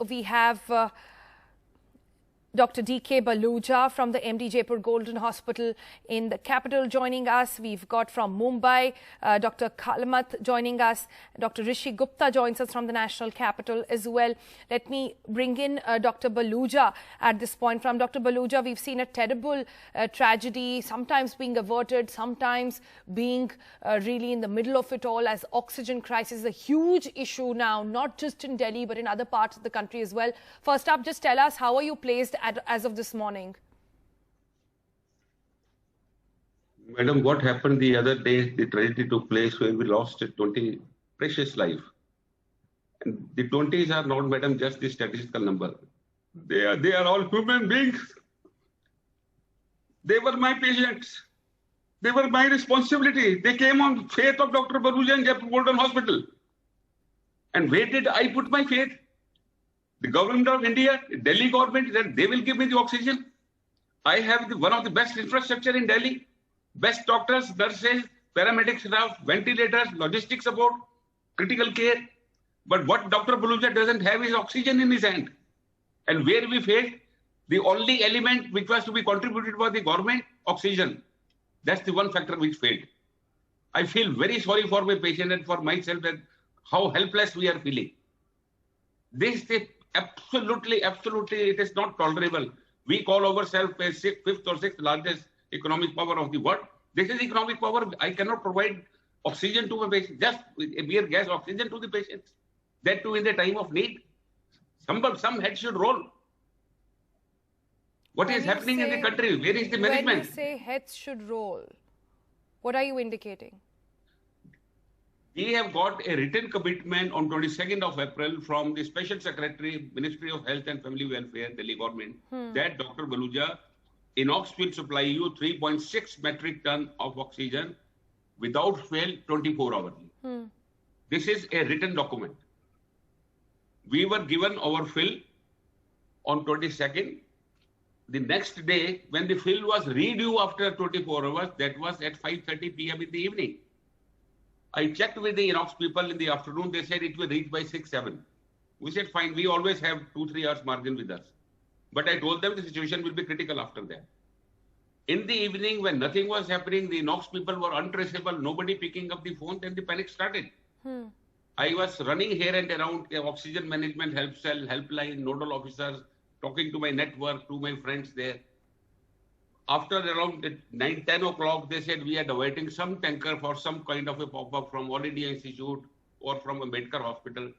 we have Dr. D.K. Baluja from the MD Jaipur Golden Hospital in the capital joining us. We've got from Mumbai, Dr. Kalamat joining us. Dr. Rishi Gupta joins us from the national capital as well. Let me bring in Dr. Baluja at this point. From Dr. Baluja, we've seen a terrible tragedy, sometimes being averted, sometimes being really in the middle of it all, as oxygen crisis is a huge issue now, not just in Delhi, but in other parts of the country as well. First up, just tell us, how are you placed as of this morning? Madam, what happened the other day, the tragedy took place where we lost 20 precious life. And the 20s are not, madam, just the statistical number. They are all human beings. They were my patients. They were my responsibility. They came on faith of Dr. Baluja in Jaipur Golden Hospital. And where did I put my faith? The government of India, Delhi government, that they will give me the oxygen. I have one of the best infrastructure in Delhi, best doctors, nurses, paramedics staff, ventilators, logistics support, critical care. But what Dr. Baluja doesn't have is oxygen in his hand. And where we failed, the only element which was to be contributed by the government, oxygen. That's the one factor which failed. I feel very sorry for my patient and for myself that how helpless we are feeling. This is absolutely, it is not tolerable. We call ourselves as fifth or sixth largest economic power of the world. This is economic power. I cannot provide oxygen to my patient, just mere gas oxygen to the patients. That too in the time of need. Some head should roll. What is happening in the country? Where is the management? When you say heads should roll, what are you indicating? We have got a written commitment on 22nd of April from the Special Secretary, Ministry of Health and Family Welfare, Delhi government, that Dr. Baluja, INOX will supply you 3.6 metric ton of oxygen without fail 24 hours. This is a written document. We were given our fill on 22nd. The next day, when the fill was redue after 24 hours, that was at 5:30 p.m. in the evening. I checked with the INOX people in the afternoon. They said it will reach by 6, 7. We said, fine, we always have 2-3 hours margin with us. But I told them the situation will be critical after that. In the evening, when nothing was happening, the INOX people were untraceable, nobody picking up the phone, then the panic started. I was running here and around oxygen management help cell, helpline, nodal officers, talking to my network, to my friends there. After around 9, 10 o'clock, they said we are awaiting some tanker for some kind of a pop-up from All India Institute or from a medical hospital.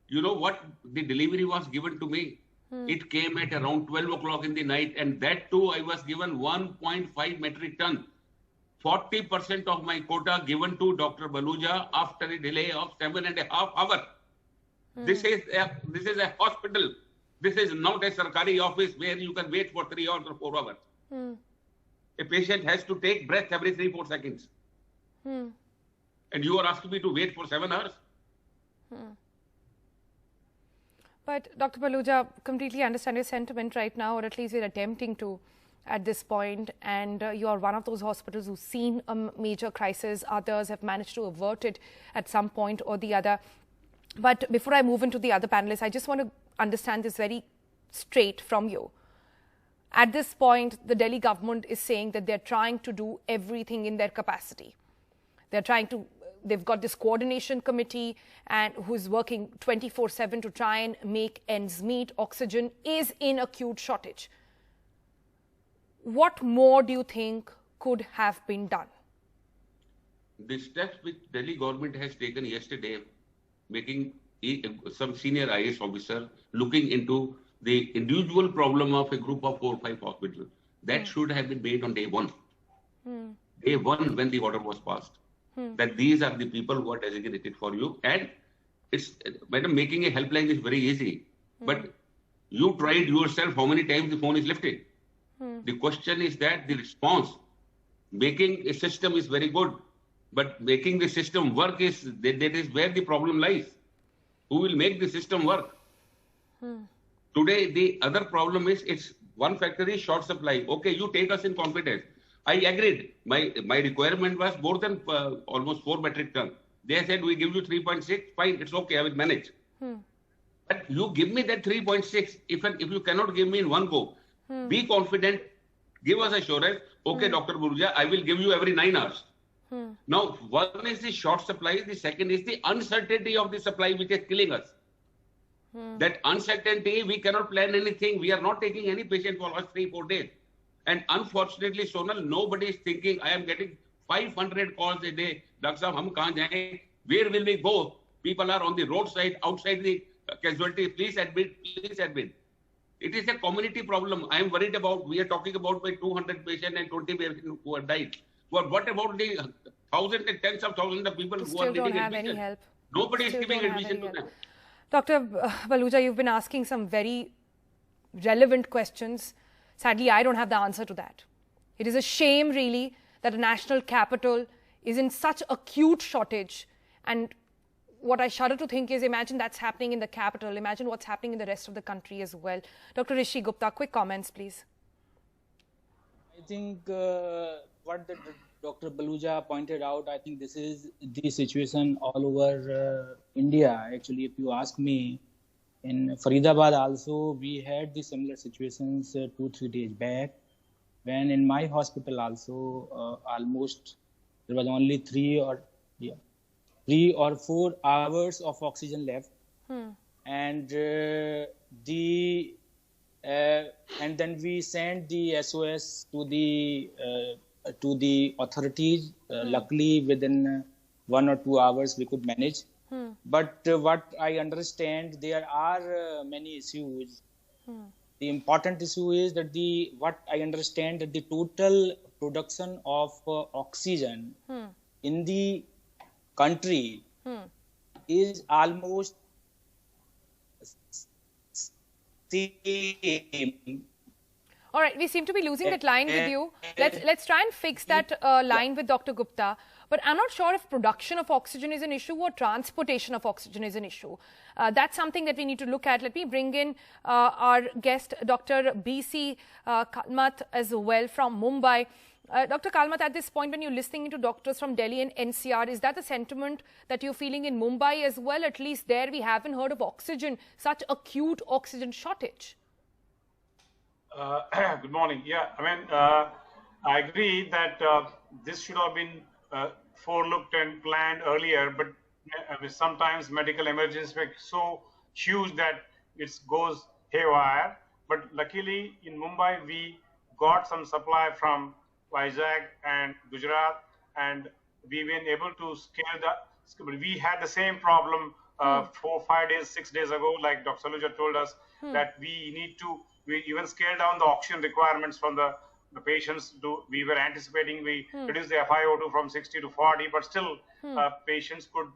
You know what? The delivery was given to me. It came at around 12 o'clock in the night, and that too I was given 1.5 metric ton. 40% of my quota given to Dr. Baluja after a delay of 7.5 hours. This is a hospital. This is not a Sarkari office where you can wait for 3 hours or 4 hours. A patient has to take breath every 3-4 seconds. And you are asking me to wait for 7 hours? But Dr. Baluja, completely understand your sentiment right now, or at least we're attempting to at this point. And you are one of those hospitals who's seen a major crisis. Others have managed to avert it at some point or the other. But before I move into the other panelists, I just want to understand this very straight from you. At this point, the Delhi government is saying that they're trying to do everything in their capacity. They've got this coordination committee and who's working 24/7 to try and make ends meet. Oxygen is in acute shortage. What more do you think could have been done? The steps which Delhi government has taken yesterday, making some senior IAS officer looking into the individual problem of a group of 4 or 5 hospitals, that should have been made on day 1. Day 1 when the order was passed. That these are the people who are designated for you. And it's, madam, making a helpline is very easy. But you tried yourself how many times the phone is lifted. The question is that the response, making a system is very good. But making the system work that is where the problem lies. Who will make the system work? Today, the other problem is it's one factor is short supply. Okay, you take us in confidence. I agreed. My requirement was more than almost 4 metric ton. They said we give you 3.6. Fine, it's okay. I will manage. But that you give me that 3.6. If you cannot give me in one go, be confident, give us assurance. Okay, Dr. Baluja, I will give you every 9 hours. Now, one is the short supply. The second is the uncertainty of the supply, which is killing us. That uncertainty, we cannot plan anything. We are not taking any patient for last 3-4 days. And unfortunately, Sonal, nobody is thinking, I am getting 500 calls a day. Doctor Sahab, hum kahan jaye? Where will we go? People are on the roadside, outside the casualty. Please admit, please admit. It is a community problem. I am worried about, we are talking about my 200 patients and 20 patients who have died. But what about the thousands and tens of thousands of people who are needing admission? Any help. Nobody is giving admission to them. Dr. Baluja, you've been asking some very relevant questions. Sadly, I don't have the answer to that. It is a shame, really, that a national capital is in such acute shortage. And what I shudder to think is, imagine that's happening in the capital. Imagine what's happening in the rest of the country as well. Dr. Rishi Gupta, quick comments, please. I think what Dr. Baluja pointed out, I think this is the situation all over India. Actually, if you ask me, in Faridabad also, we had the similar situations 2-3 days back, when in my hospital also, almost there was only 3 or 4 hours of oxygen left. And and then we sent the SOS to the authorities. Luckily, within 1 or 2 hours, we could manage. But what I understand, there are many issues. The important issue is that what I understand that the total production of oxygen in the country is almost same. All right, we seem to be losing that line with you. Let's try and fix that line with Dr. Gupta. But I'm not sure if production of oxygen is an issue or transportation of oxygen is an issue. That's something that we need to look at. Let me bring in our guest, Dr. B.C. Kalmat, as well from Mumbai. Dr. Kalmat, at this point, when you're listening to doctors from Delhi and NCR, is that the sentiment that you're feeling in Mumbai as well? At least there we haven't heard of oxygen, such acute oxygen shortage. Good morning. Yeah, I mean, I agree that this should have been forelooked and planned earlier, but sometimes medical emergencies were so huge that it goes haywire. But luckily in Mumbai, we got some supply from Vizag and Gujarat, and we've been able to scale that. We had the same problem 4, 5 days, 6 days ago, like Dr. Saluja told us, that we even scaled down the oxygen requirements from the patients. We were anticipating we reduced the FiO2 from 60 to 40, but still patients could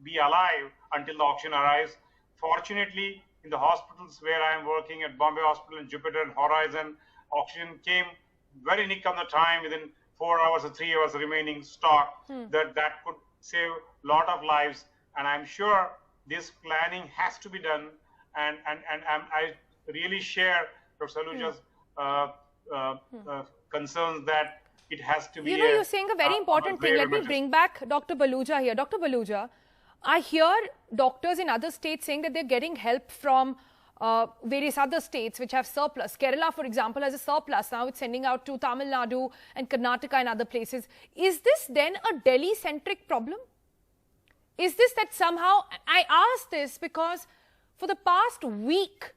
be alive until the oxygen arrives. Fortunately, in the hospitals where I am working at Bombay Hospital and Jupiter and Horizon, oxygen came very nick on the time, within 4 hours or 3 hours remaining stock, that could save a lot of lives. And I'm sure this planning has to be done. And I really share Dr. Saluja's concerns that it has to be. You know, you're saying a very important thing. Let me bring back Dr. Baluja here. Dr. Baluja, I hear doctors in other states saying that they're getting help from various other states which have surplus. Kerala, for example, has a surplus. Now it's sending out to Tamil Nadu and Karnataka and other places. Is this then a Delhi-centric problem? Is this that somehow, I ask this because for the past week,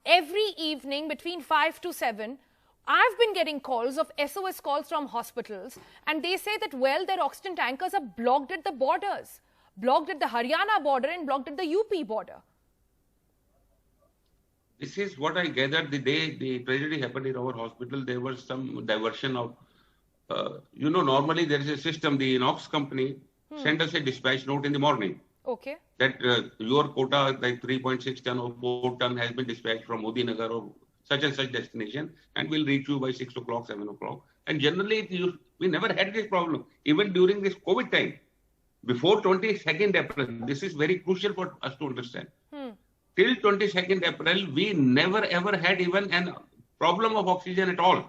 every evening between 5 to 7, I've been getting calls of SOS calls from hospitals, and they say that, well, their oxygen tankers are blocked at the borders, blocked at the Haryana border and blocked at the UP border. This is what I gathered the day the tragedy happened in our hospital. There was some diversion of, normally there is a system, the Inox company send us a dispatch note in the morning. Okay. That your quota, like 3.6 ton or 4 ton, has been dispatched from Modinagar or such and such destination, and will reach you by 6 o'clock, 7 o'clock. And generally, we never had this problem, even during this COVID time. Before 22nd April, this is very crucial for us to understand. Till 22nd April, we never ever had even a problem of oxygen at all.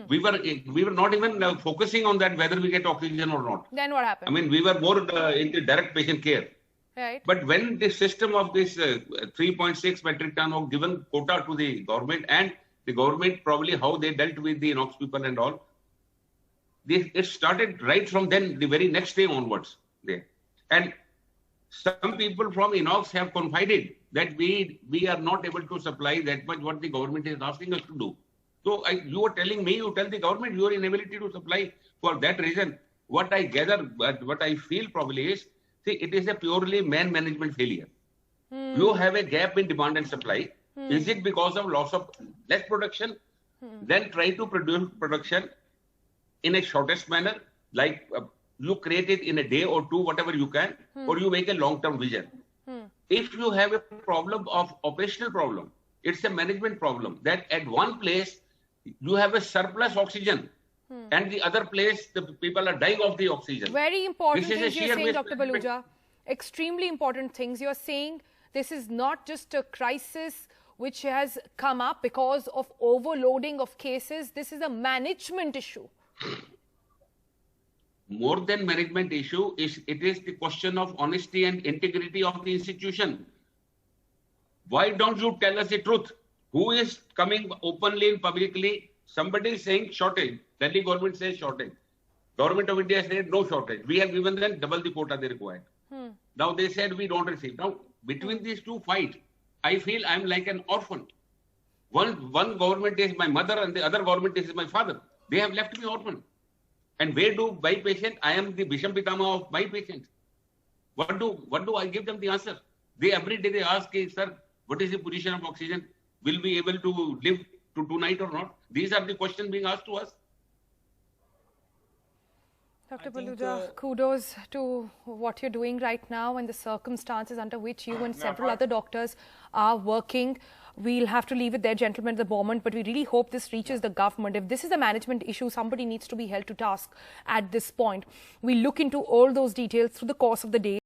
We were not even focusing on that whether we get oxygen or not. Then what happened? I mean, we were more into direct patient care. Right. But when the system of this 3.6 metric ton of given quota to the government, and the government probably how they dealt with the INOX people and all, it started right from then, the very next day onwards there. And some people from INOX have confided that we are not able to supply that much what the government is asking us to do. So you are telling me, you tell the government your inability to supply for that reason. What I gather, what I feel probably is, see, it is a purely man-management failure. You have a gap in demand and supply. Is it because of loss of less production? Then try to produce production in a shortest manner, like you create it in a day or two, whatever you can, or you make a long-term vision. If you have a problem of operational problem, it's a management problem that at one place you have a surplus oxygen and the other place the people are dying of the oxygen. Very important This is things a you're sheer saying, Dr. mismanagement. Baluja. Extremely important things. You're saying this is not just a crisis which has come up because of overloading of cases. This is a management issue. More than management issue, it is the question of honesty and integrity of the institution. Why don't you tell us the truth? Who is coming openly and publicly? Somebody is saying shortage. Delhi government says shortage. Government of India said no shortage. We have given them double the quota they required. Now they said we don't receive. Now between these two fight, I feel I'm like an orphan. One government is my mother and the other government is my father. They have left me orphan. And where do my patient? I am the Bhisham Pitama of my patient. What do I give them the answer? They every day they ask, sir, what is the position of oxygen? Will we able to live to tonight or not? These are the questions being asked to us. Dr. Baluja, kudos to what you're doing right now and the circumstances under which you and several other doctors are working. We'll have to leave it there, gentlemen, at the moment, but we really hope this reaches the government. If this is a management issue, somebody needs to be held to task at this point. We'll look into all those details through the course of the day.